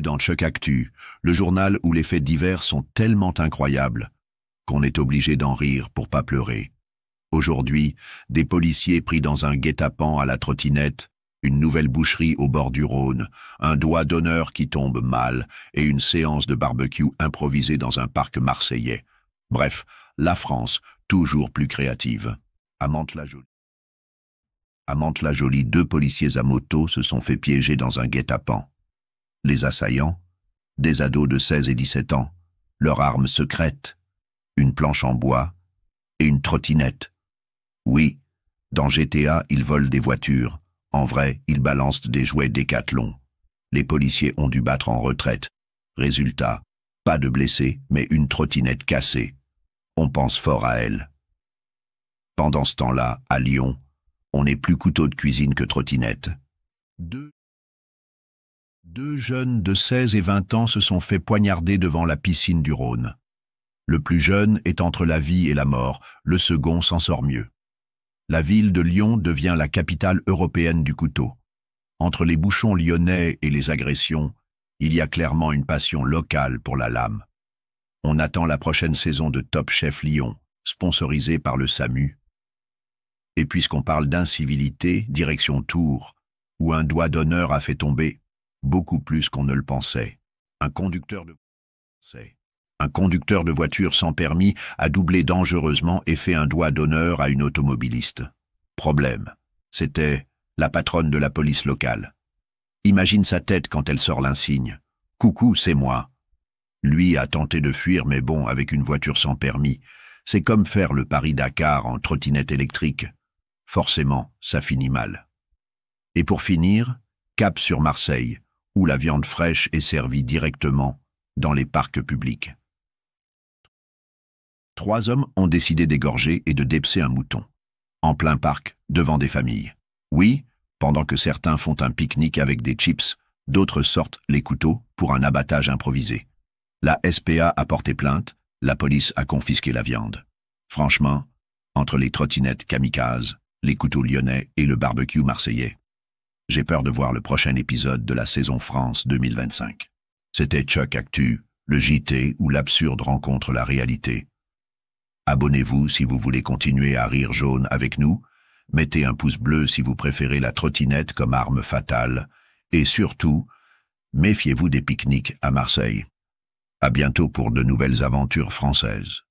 dans Chuck Actu, le journal où les faits divers sont tellement incroyables qu'on est obligé d'en rire pour pas pleurer. Aujourd'hui, des policiers pris dans un guet-apens à la trottinette, une nouvelle boucherie au bord du Rhône, un doigt d'honneur qui tombe mal et une séance de barbecue improvisée dans un parc marseillais. Bref, la France, toujours plus créative. À Mantes-la-Jolie. À Mantes-la-Jolie, 2 policiers à moto se sont fait piéger dans un guet-apens. Les assaillants, des ados de 16 et 17 ans, leur arme secrète, une planche en bois et une trottinette. Oui, dans GTA, ils volent des voitures. En vrai, ils balancent des jouets Décathlon. Les policiers ont dû battre en retraite. Résultat, pas de blessés, mais une trottinette cassée. On pense fort à elle. Pendant ce temps-là, à Lyon, on n'est plus couteau de cuisine que trottinette. Deux jeunes de 16 et 20 ans se sont fait poignarder devant la piscine du Rhône. Le plus jeune est entre la vie et la mort, le second s'en sort mieux. La ville de Lyon devient la capitale européenne du couteau. Entre les bouchons lyonnais et les agressions, il y a clairement une passion locale pour la lame. On attend la prochaine saison de Top Chef Lyon, sponsorisée par le SAMU. Et puisqu'on parle d'incivilité, direction Tours, où un doigt d'honneur a fait tomber, beaucoup plus qu'on ne le pensait, un conducteur de voiture sans permis a doublé dangereusement et fait un doigt d'honneur à une automobiliste. Problème, c'était la patronne de la police locale. Imagine sa tête quand elle sort l'insigne. « Coucou, c'est moi ». Lui a tenté de fuir, mais bon, avec une voiture sans permis, c'est comme faire le Paris-Dakar en trottinette électrique. Forcément, ça finit mal. Et pour finir, cap sur Marseille, où la viande fraîche est servie directement dans les parcs publics. 3 hommes ont décidé d'égorger et de dépecer un mouton, en plein parc, devant des familles. Oui, pendant que certains font un pique-nique avec des chips, d'autres sortent les couteaux pour un abattage improvisé. La SPA a porté plainte, la police a confisqué la viande. Franchement, entre les trottinettes kamikazes, les couteaux lyonnais et le barbecue marseillais, j'ai peur de voir le prochain épisode de la saison France 2025. C'était Chuck Actu, le JT où l'absurde rencontre la réalité. Abonnez-vous si vous voulez continuer à rire jaune avec nous, mettez un pouce bleu si vous préférez la trottinette comme arme fatale, et surtout, méfiez-vous des pique-niques à Marseille. À bientôt pour de nouvelles aventures françaises.